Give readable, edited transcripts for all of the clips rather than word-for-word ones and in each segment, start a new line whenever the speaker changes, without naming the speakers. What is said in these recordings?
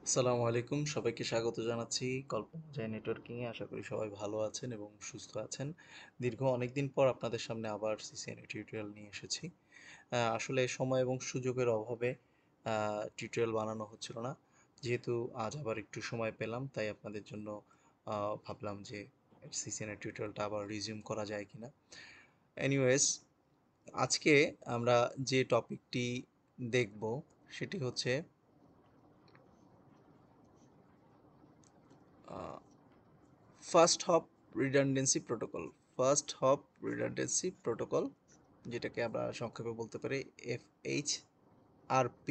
আসসালামু আলাইকুম, সবাইকে স্বাগত জানাচ্ছি কল্পনা জয় নেটওয়ার্কিংয়ে। আশা করি সবাই ভালো আছেন এবং সুস্থ আছেন। দীর্ঘ অনেকদিন পর আপনাদের সামনে আবার সিসিএনএ টিউটোরিয়াল নিয়ে এসেছি। আসলে সময় এবং সুযোগের অভাবে টিউটোরিয়াল বানানো হচ্ছিল না। যেহেতু আজ আবার একটু সময় পেলাম, তাই আপনাদের জন্য ভাবলাম যে সিসিএনএ টিউটোরিয়ালটা আবার রিজিউম করা যায় কিনা। এনিওয়েজ, আজকে আমরা যে টপিকটি দেখব সেটি হচ্ছে first hop redundancy protocol. First hop redundancy protocol, যেটাকে আমরা সংক্ষেপে বলতে পারি FHRP।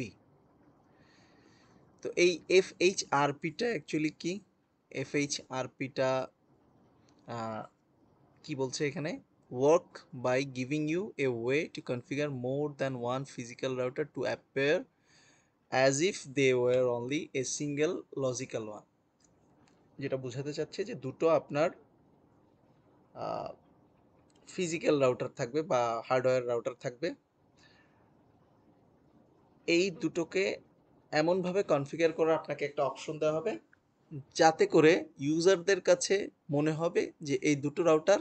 তো এই FHRPটা অ্যাকচুয়ালি কি? FHRPটা কি বলছে এখানে? Work by giving you a way to configure more than one physical router to appear as if they were only a single logical one. যেটা বোঝাতে চাচ্ছে যে দুটো আপনার ফিজিক্যাল রাউটার থাকবে বা হার্ডওয়্যার রাউটার থাকবে। এই দুটোকে এমনভাবে কনফিগার করার আপনাকে একটা অপশন দেওয়া হবে, যাতে করে ইউজারদের কাছে মনে হবে যে এই দুটো রাউটার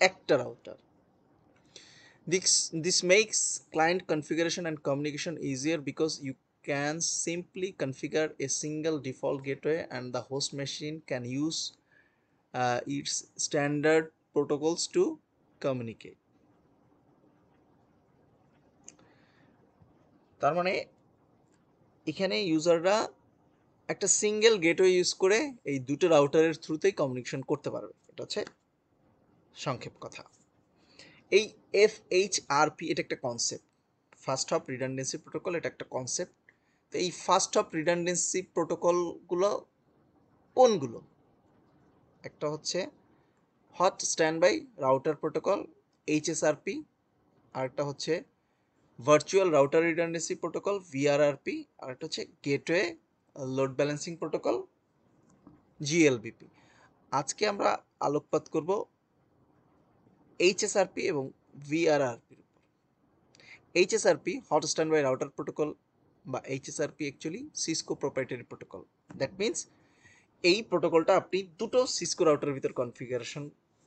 একটা router. This makes client configuration and communication easier because you can simply configure a single default gateway and the host machine can use its standard protocols to communicate. তার মানে এখানে ইউজাররা একটা সিঙ্গেল গেটওয়ে ইউজ করে এই দুটো রাউটারের থ্রুতেই communication করতে পারবে। এটা হচ্ছে সংক্ষেপ কথা। এই FHRP এটা একটা concept, first hop redundancy protocol. এটা একটা কনসেপ্ট। তো এই ফার্স্ট হপ রিডান্ডেন্সি প্রোটোকলগুলো কোনগুলো? একটা হচ্ছে hot standby router protocol HSRP, আর একটা হচ্ছে virtual router redundancy protocol VRRP, আর একটা হচ্ছে gateway load balancing protocol GLBP। আজকে আমরা আলোকপাত করব HSRP এবং VRRP। HSRP hot standby router protocol বা HSRP actually Cisco proprietary protocol. That means এই প্রোটোকলটা আপনি দুটো সিসকো রাউটারের ভিতর কনফিগারেশন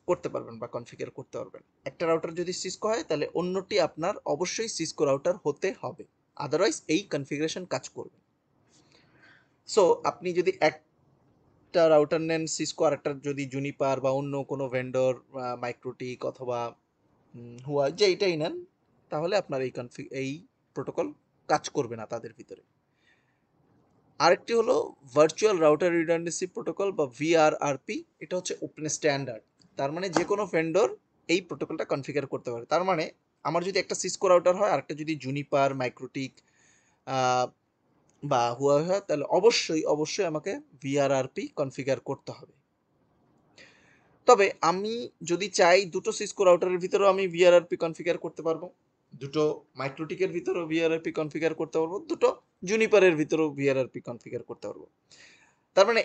করতে পারবেন বা কনফিগার করতে পারবেন। একটা রাউটার যদি সিসকো হয় তাহলে অন্যটি আপনার অবশ্যই সিসকো রাউটার হতে হবে, আদারওয়াইজ এই কনফিগারেশন কাজ করবে। সো আপনি যদি একটা রাউটার নেন সিসকো, আর একটা যদি জুনিপার বা অন্য কোনো ভেন্ডর মাইক্রোটিক অথবা হুয়া যেইটাই নেন, তাহলে আপনার এই প্রোটোকল কাজ করবে না তাদের ভিতরে। আরেকটি হলো ভার্চুয়াল রাউটার রিডান্ডেন্সি প্রোটোকল বা VRRP। এটা হচ্ছে ওপেন স্ট্যান্ডার্ড। তার মানে যে কোনো ভেন্ডর এই প্রোটোকলটা কনফিগার করতে পারে। তার মানে আমার যদি একটা সিসকো রাউটার হয় আর একটা যদি জুনিপার মাইক্রোটিক বা হুয়া হয়, তাহলে অবশ্যই অবশ্যই আমাকে VRRP কনফিগার করতে হবে। তবে আমি যদি চাই দুটো সিসকো রাউটারের ভিতরেও আমি VRRP কনফিগার করতে পারবো, দুটো মাইক্রোটিকের ভিতরেও VRRP কনফিগার করতে পারবো, দুটো জুনিপারের ভিতরেও VRRP কনফিগার করতে পারবো। তার মানে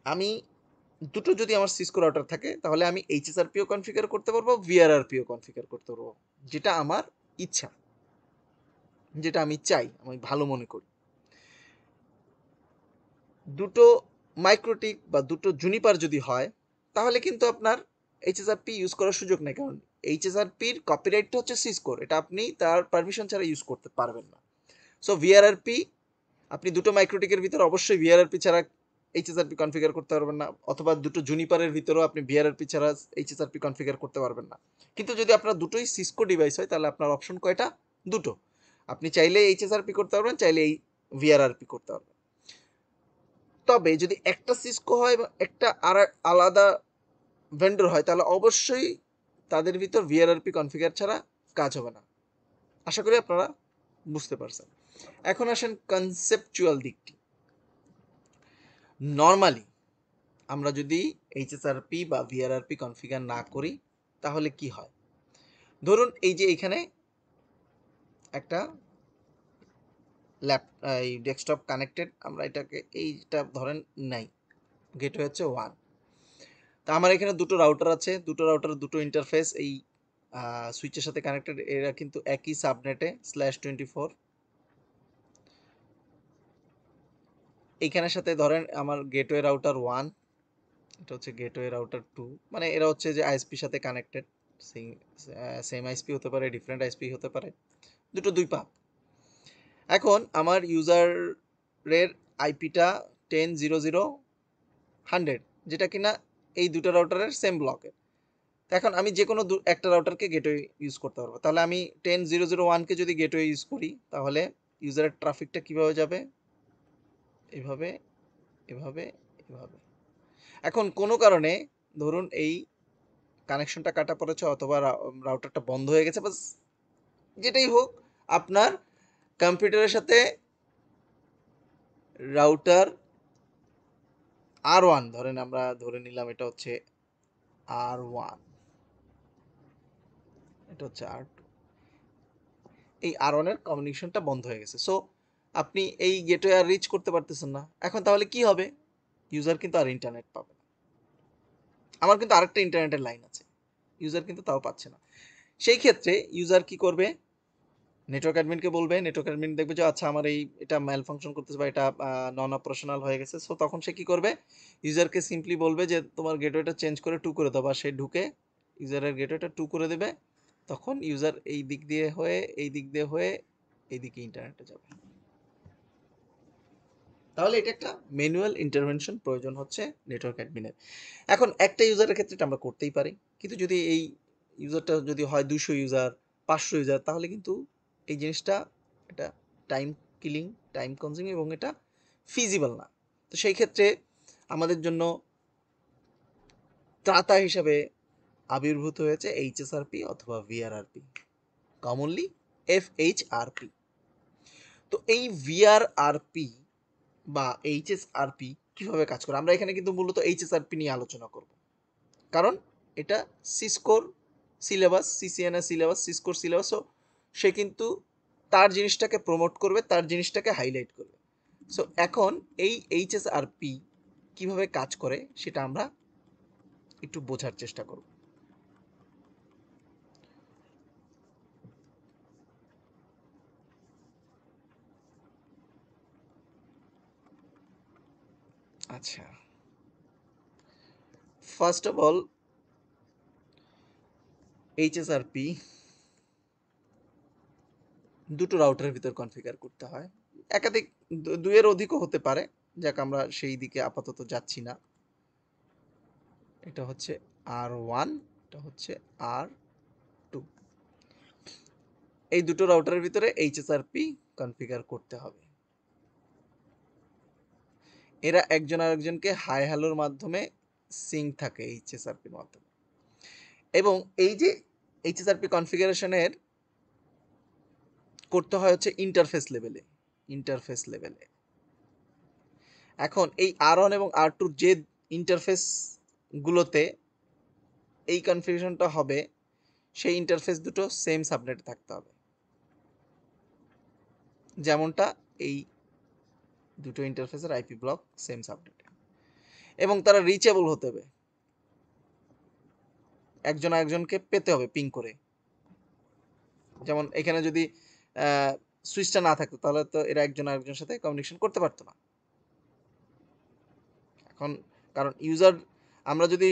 আমি দুটো যদি আমার সিসকো রাউটার থাকে তাহলে আমি HSRPও কনফিগার করতে পারবো, VRRPও কনফিগার করতে পারবো, যেটা আমার ইচ্ছা, যেটা আমি চাই, আমি ভালো মনে করি। দুটো মাইক্রোটিক বা দুটো জুনিপার যদি হয় তাহলে কিন্তু আপনার HSRP ইউজ করার সুযোগ নেই, কারণ HSRPর কপিরাইটটা হচ্ছে সিসকোর, এটা আপনি তার পারমিশন ছাড়া ইউজ করতে পারবেন না। সো VRRP আপনি দুটো মাইক্রোটিকের ভিতরে অবশ্যই VRRP ছাড়া HSRP কনফিগার করতে পারবেন না, অথবা দুটো জুনিপারের ভিতরেও আপনি VRRP ছাড়া HSRP কনফিগার করতে পারবেন না। কিন্তু যদি আপনার দুটোই সিসকো ডিভাইস হয় তাহলে আপনার অপশন কয়টা? দুটো। আপনি চাইলে HSRP করতে পারবেন, চাইলে এই VRRP করতে পারবেন। তবে যদি একটা সিসকো হয় এবং একটা আর আলাদা ভেন্ডর হয় তাহলে অবশ্যই তাদের ভিতর VRRP কনফিগার ছাড়া কাজ হবে না। আশা করি আপনারা বুঝতে পারছেন। এখন আসেন কনসেপচুয়াল দিকটি। নর্মালি আমরা যদি HSRP বা VRRP কনফিগার না করি তাহলে কি হয়? ধরুন এই যে এখানে একটা এই ডেস্কটপ কানেক্টেড, আমরা এটাকে এইটা ধরেন নাই, গেটওয়ে হচ্ছে 1। তা আমার এখানে দুটো রাউটার আছে, দুটো রাউটার দুটো ইন্টারফেস এই সুইচের সাথে কানেক্টেড। এরা কিন্তু একই সাবনেটে /24 এইখানের সাথে ধরেন আমার গেটওয়ে রাউটার 1, এটা হচ্ছে গেটওয়ে রাউটার 2, মানে এরা হচ্ছে যে আইএসপির সাথে কানেক্টেড। সেম আইএসপি হতে পারে, ডিফারেন্ট আইএসপি হতে পারে, দুটো দুই পাক। এখন আমার ইউজারের আইপিটা 10.0.0.100, যেটা কিনা এই দুটো রাউটারের সেম ব্লকের। এখন আমি যে কোনো একটা রাউটারকে গেটওয়ে ইউজ করতে পারবো। তাহলে আমি 10.0.0.1কে যদি গেটওয়ে ইউজ করি, তাহলে ইউজারের ট্রাফিকটা কিভাবে যাবে? এভাবে, এভাবে, এভাবে। এখন কোনো কারণে ধরুন এই কানেকশনটা কাটা পড়েছে, অথবা রাউটারটা বন্ধ হয়ে গেছে, বাস যেটাই হোক, আপনার কম্পিউটারের সাথে রাউটার R1, ধরেন আমরা ধরে নিলাম এটা হচ্ছে R1, এটা হচ্ছে R2, এই R1 এর কমিউনিকেশনটা বন্ধ হয়ে গেছে। সো আপনি এই গেটওয়ে আর রিচ করতে পারতেছেন না। এখন তাহলে কি হবে? ইউজার কিন্তু আর ইন্টারনেট পাবে না। আমার কিন্তু আরেকটা ইন্টারনেটের লাইন আছে, ইউজার কিন্তু তাও পাচ্ছে না। সেই ক্ষেত্রে ইউজার কি করবে? নেটওয়ার্ক অ্যাডমিনকে বলবে, নেটওয়ার্ক অ্যাডমিন দেখবে যে আচ্ছা আমার এটা ম্যাল ফাংশন করতেছে বা এটা নন অপারেশনাল হয়ে গেছে। সো তখন সে কি করবে? ইউজারকে সিম্পলি বলবে যে তোমার গেটওয়েটা চেঞ্জ করে 2 করে দাও, বা সে ঢুকে ইউজারের গেটওয়েটা 2 করে দেবে। তখন ইউজার এই দিক দিয়ে হয়ে, এই দিক দিয়ে হয়ে, এইদিকে ইন্টারনেটে যাবে। তাহলে এটা একটা ম্যানুয়াল ইন্টারভেনশন প্রয়োজন হচ্ছে নেটওয়ার্ক অ্যাডমিনের। এখন একটা ইউজারের ক্ষেত্রে এটা আমরা করতেই পারি, কিন্তু যদি এই ইউজারটা যদি হয় 200 ইউজার, 500 ইউজার, তাহলে কিন্তু এই জিনিসটা এটা টাইম কিলিং, টাইম কনজিউমিং, এবং এটা ফিজিবল না। তো সেই ক্ষেত্রে আমাদের জন্য ত্রাতা হিসাবে আবির্ভূত হয়েছে এইচএসআরপি অথবা ভিআরআরপি, কমনলি এফএইচআরপি। তো এই ভিআরআরপি বা এইচএসআরপি কিভাবে কাজ করে, আমরা এখানে কিন্তু মূলত এইচএসআরপি নিয়ে আলোচনা করব, কারণ এটা সিসকোর সিলেবাস, সিসিএনএ সিলেবাস, সিসকোর সিলেবাস। সে কিন্তু তার জিনিসটাকে প্রমোট করবে, তার জিনিসটাকে হাইলাইট করবে। সো এখন এই এইচএসআরপি কিভাবে কাজ করে সেটা আমরা একটু বোঝার চেষ্টা করব। আচ্ছা, ফার্স্ট অফ অল এইচএসআরপি দুটো রাউটারের ভিতর কনফিগার করতে হয়। একাধিক, দুইয়ের অধিকও হতে পারে, যাক আমরা সেই দিকে আপাতত যাচ্ছি না। এটা হচ্ছে R1, এটা হচ্ছে R2। এই দুটো রাউটারের ভিতরে এইচএসআরপি কনফিগার করতে হবে। এরা একজন আরেকজনকে হাই হ্যালোর মাধ্যমে সিঙ্ক থাকে এইচএসআরপির মাধ্যমে। এবং এই যে এইচএসআরপি কনফিগারেশনের করতে হয় হচ্ছে ইন্টারফেস লেভেলে, ইন্টারফেস লেভেলে। এখন এই R1 এবং R2 যে ইন্টারফেস গুলোতে এই কনফিগারেশনটা হবে, সেই ইন্টারফেস দুটো সেম সাবনেটে থাকতে হবে, যেমনটা এই দুটো ইন্টারফেসের আইপি ব্লক সেম সাবনেটে, এবং তারা রিচেবল হতে হবে, একজন আরেকজনকে পেতে হবে পিং করে। যেমন এখানে যদি সুইচটা না থাকতো, তাহলে তো এরা একজন আরেকজনের সাথে কমিউনিকেশন করতে পারতো না। এখন কারণ ইউজার, আমরা যদি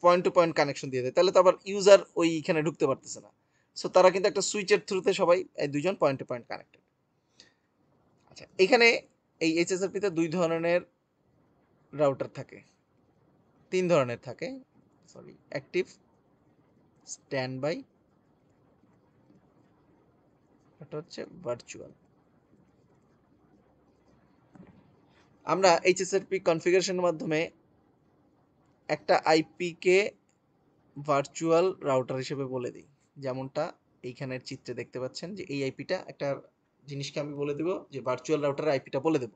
পয়েন্ট টু পয়েন্ট কানেকশন দিয়ে দেয়, তাহলে তো আবার ইউজার ওইখানে ঢুকতে পারতেছে না। সো তারা কিন্তু একটা সুইচের থ্রুতে সবাই এই দুইজন পয়েন্ট টু পয়েন্ট কানেক্টেড। আচ্ছা, এখানে এই এইচএসআরপিতে দুই ধরনের রাউটার থাকে, তিন ধরনের থাকে, সরি, অ্যাক্টিভ, স্ট্যান্ড বাই, এটা হচ্ছে ভার্চুয়াল। আমরা এইচএসআরপি কনফিগারেশনের মাধ্যমে একটা আইপিকে ভার্চুয়াল রাউটার হিসেবে বলে দিই, যেমনটা এইখানের চিত্রে দেখতে পাচ্ছেন যে এই আইপিটা, একটা জিনিসকে আমি বলে দেব যে ভার্চুয়াল রাউটারের আইপিটা বলে দেব।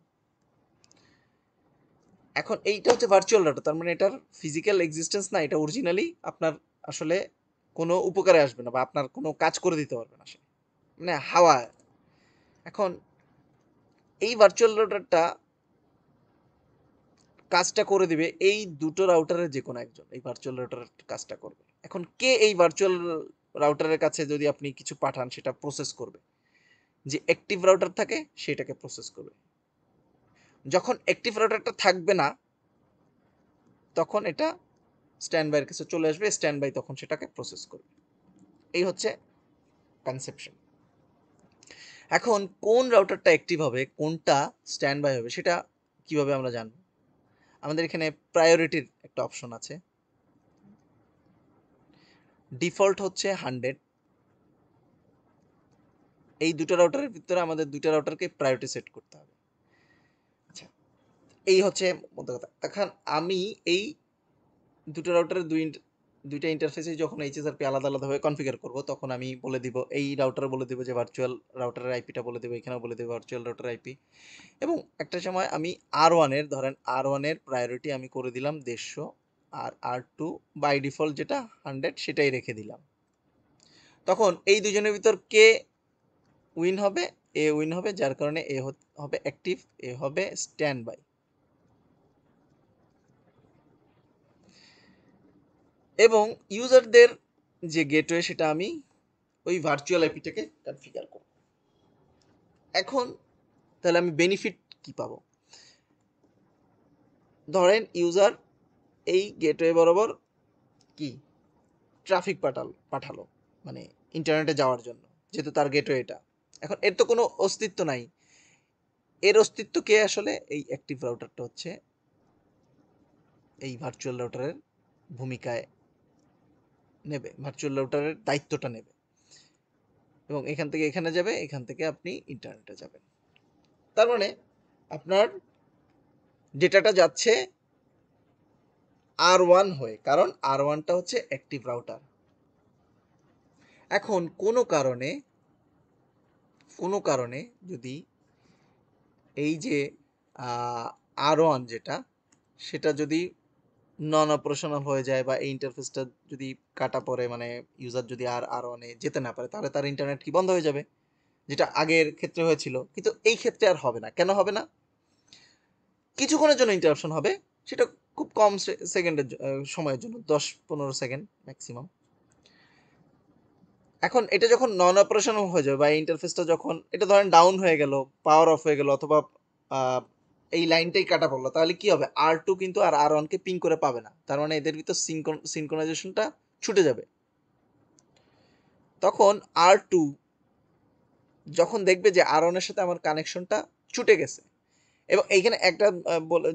এখন এইটা হচ্ছে ভার্চুয়াল রাউটার, তার মানে এটার ফিজিক্যাল এক্সিস্টেন্স না, এটা অরিজিনালি আপনার আসলে কোনো উপকারে আসবে না, বা আপনার কোনো কাজ করে দিতে পারবে না সে, মানে হাওয়া। এখন এই ভার্চুয়াল রাউটারটা কাজটা করে দিবে এই দুটো রাউটারের যে কোনো একজন, এই ভার্চুয়াল রাউটারের কাজটা করবে। এখন কে এই ভার্চুয়াল রাউটারের কাছে যদি আপনি কিছু পাঠান, সেটা প্রসেস করবে, যে অ্যাক্টিভ রাউটার থাকে সেটাকে প্রসেস করবে। যখন অ্যাক্টিভ রাউটারটা থাকবে না তখন এটা স্ট্যান্ড বাইয়ের কাছে চলে আসবে, স্ট্যান্ড বাই তখন সেটাকে প্রসেস করবে। এই হচ্ছে কনসেপশন। এখন কোন রাউটারটা অ্যাক্টিভ হবে, কোনটা স্ট্যান্ড বাই হবে, সেটা কিভাবে আমরা জানব? আমাদের এখানে প্রায়োরিটির একটা অপশন আছে। ডিফল্ট হচ্ছে 100। এই দুটো রাউটারের ভিতরে আমাদের দুইটা রাউটারকে প্রায়োরিটি সেট করতে হবে। আচ্ছা, এই হচ্ছে মধ্যে কথা। এখন আমি এই দুটো রাউটারের দুইটা ইন্টারফেসে যখন এইচএসআরপি আলাদা আলাদাভাবে কনফিগার করব, তখন আমি বলে দিব, এই রাউটারে বলে দিব যে ভার্চুয়াল রাউটারের আইপিটা বলে দেবো, এখানেও বলে দেবো ভার্চুয়াল রাউটার আইপি। এবং একটা সময় আমি R1-এর, ধরেন R1-এর প্রায়োরিটি আমি করে দিলাম 150, আর R2 বাই ডিফল্ট যেটা 100 সেটাই রেখে দিলাম। তখন এই দুজনের ভিতর কে উইন হবে? এ উইন হবে, যার কারণে এ হবে অ্যাক্টিভ, এ হবে স্ট্যান্ড বাই। এবং ইউজারদের যে গেটওয়ে সেটা আমি ওই ভার্চুয়াল আইপিটাকে কনফিগার করব। এখন তাহলে আমি বেনিফিট কি পাবো? ধরেন ইউজার এই গেটওয়ে বরাবর কি ট্রাফিক পাঠালো, মানে ইন্টারনেটে যাওয়ার জন্য, যেহেতু তার গেটওয়ে এটা। এখন এর তো কোনো অস্তিত্ব নাই। এর অস্তিত্ব কে আসলে? এই অ্যাক্টিভ রাউটারটা হচ্ছে এই ভার্চুয়াল রাউটারের ভূমিকায় নেবে, ভার্চুয়াল রাউটারের দায়িত্বটা নেবে, এবং এখান থেকে এখানে যাবে, এখান থেকে আপনি ইন্টারনেটে যাবেন। তার মানে আপনার ডেটাটা যাচ্ছে R1 হয়ে, কারণ R1টা হচ্ছে অ্যাক্টিভ রাউটার। এখন কোনো কারণে যদি এই যে R1 যেটা, সেটা যদি নন অপারেশনাল হয়ে যায়, বা এই ইন্টারফেসটা যদি কাটা পড়ে, মানে ইউজার যদি R1-এ যেতে না পারে, তাহলে তার ইন্টারনেট কি বন্ধ হয়ে যাবে, যেটা আগের ক্ষেত্রে হয়েছিল। কিন্তু এই ক্ষেত্রে আর হবে না। কেন হবে না? কিছুক্ষণের জন্য ইন্টারাপশন হবে, সেটা খুব কম সেকেন্ডের সময়ের জন্য, 10-15 সেকেন্ড ম্যাক্সিমাম। এখন এটা যখন নন অপারেশনাল হয়ে যাবে, বা ইন্টারফেসটা যখন এটা ধরেন ডাউন হয়ে গেল, পাওয়ার অফ হয়ে গেল, অথবা এই লাইনটাই কাটা পড়লো, তাহলে কি হবে? R2 কিন্তু আর R1-কে পিং করে পাবে না। তার মানে এদের ভিতর সিনক্রোনাইজেশনটা ছুটে যাবে। তখন R2 যখন দেখবে যে R1-এর সাথে আমার কানেকশনটা ছুটে গেছে, এবং এইখানে একটা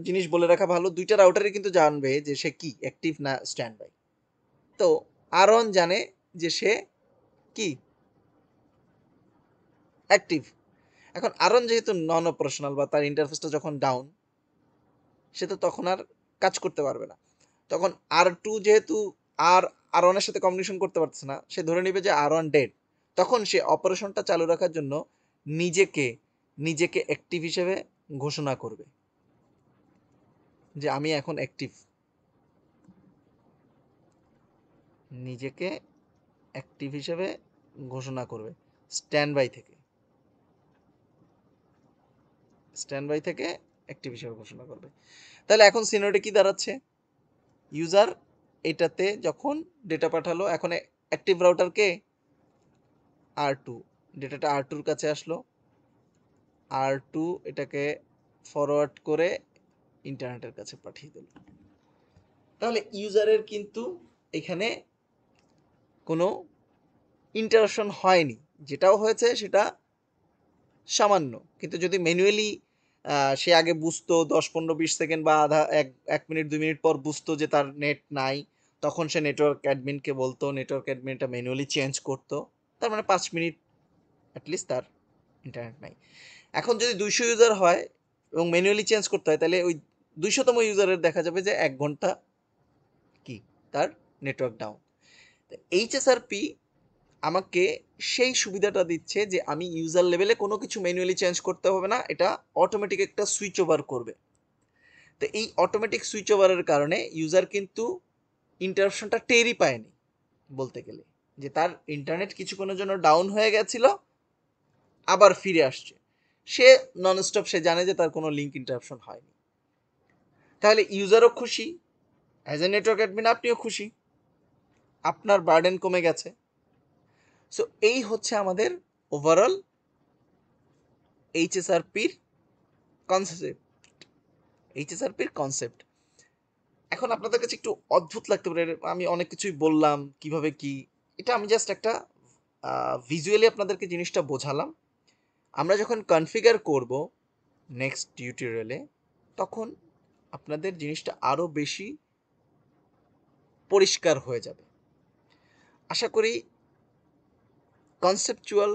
জিনিস বলে রাখা ভালো, দুইটা রাউটারই কিন্তু জানবে যে সে কি অ্যাক্টিভ না স্ট্যান্ড বাই। তো R1 জানে যে সে কি অ্যাক্টিভ। এখন R1 যেহেতু নন অপারেশনাল, বা তার ইন্টারফেসটা যখন ডাউন, সে তো তখন আর কাজ করতে পারবে না। তখন R2 যেহেতু আর R1 এর সাথে কমিউনিকেশন করতে পারতেছে না, সে ধরে নেবে যে R1 ডেড। তখন সে অপারেশনটা চালু রাখার জন্য নিজেকে নিজেকে অ্যাক্টিভ হিসেবে ঘোষণা করবে, যে আমি এখন অ্যাক্টিভ। নিজেকে অ্যাক্টিভ হিসেবে ঘোষণা করবে স্ট্যান্ড বাই থেকে, অ্যাক্টিভ হিসেবে ঘোষণা করবে। তাহলে এখন সিনারিওটা কি দাঁড়াচ্ছে? ইউজার এটাতে যখন ডেটা পাঠালো, এখন অ্যাক্টিভ রাউটারকে R2, ডেটাটা R2-র কাছে আসলো, R2 এটাকে ফরওয়ার্ড করে ইন্টারনেটের কাছে পাঠিয়ে দিল। তাহলে ইউজারের কিন্তু এখানে কোনো ইন্টারাকশন হয়নি, যেটাও হয়েছে সেটা সামান্য। কিন্তু যদি ম্যানুয়ালি সে আগে বুঝতো 10-15-20 সেকেন্ড বা আধা 1 মিনিট 2 মিনিট পর বুঝতো যে তার নেট নাই, তখন সে নেটওয়ার্ক অ্যাডমিনকে বলতো, নেটওয়ার্ক অ্যাডমিন এটা ম্যানুয়ালি চেঞ্জ করতো। তার মানে 5 মিনিট অ্যাটলিস্ট তার ইন্টারনেট নাই। এখন যদি 200 ইউজার হয় এবং ম্যানুয়ালি চেঞ্জ করতে হয়, তাহলে ওই 200তম ইউজারের দেখা যাবে যে 1 ঘন্টা কি তার নেটওয়ার্ক ডাউন। এইচএসআরপি আমাকে সেই সুবিধাটা দিচ্ছে যে আমি ইউজার লেভেলে কোনো কিছু ম্যানুয়ালি চেঞ্জ করতে হবে না, এটা অটোমেটিক একটা সুইচ ওভার করবে। তো এই অটোমেটিক সুইচ ওভারের কারণে ইউজার কিন্তু ইন্টারাপশনটা টেরই পায়নি, বলতে গেলে যে তার ইন্টারনেট কিছুক্ষণের জন্য ডাউন হয়ে গেছিল, আবার ফিরে আসছে। সে ননস্টপ, সে জানে যে তার কোনো লিঙ্ক ইন্টারাপশন হয়নি। তাহলে ইউজারও খুশি, অ্যাজ এ নেটওয়ার্ক অ্যাডমিন আপনিও খুশি, আপনার বার্ডেন কমে গেছে। সো এই হচ্ছে আমাদের ওভারঅল এইচএসআরপির কনসেপ্ট। এইচএসআরপির কনসেপ্ট। এখন আপনাদের কাছে একটু অদ্ভুত লাগতে পারে, আমি অনেক কিছুই বললাম কিভাবে কি, এটা আমি জাস্ট একটা ভিজুয়ালি আপনাদেরকে জিনিসটা বোঝালাম। আমরা যখন কনফিগার করব নেক্সট টিউটোরিয়ালে, তখন আপনাদের জিনিসটা আরও বেশি পরিষ্কার হয়ে যাবে। আশা করি কনসেপচুয়াল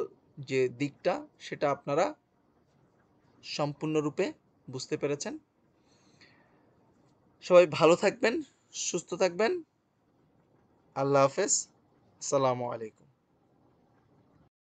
যে দিকটা সেটা আপনারা সম্পূর্ণরূপে বুঝতে পেরেছেন। সবাই ভালো থাকবেন, সুস্থ থাকবেন। আল্লাহ হাফেজ। আসসালামু আলাইকুম।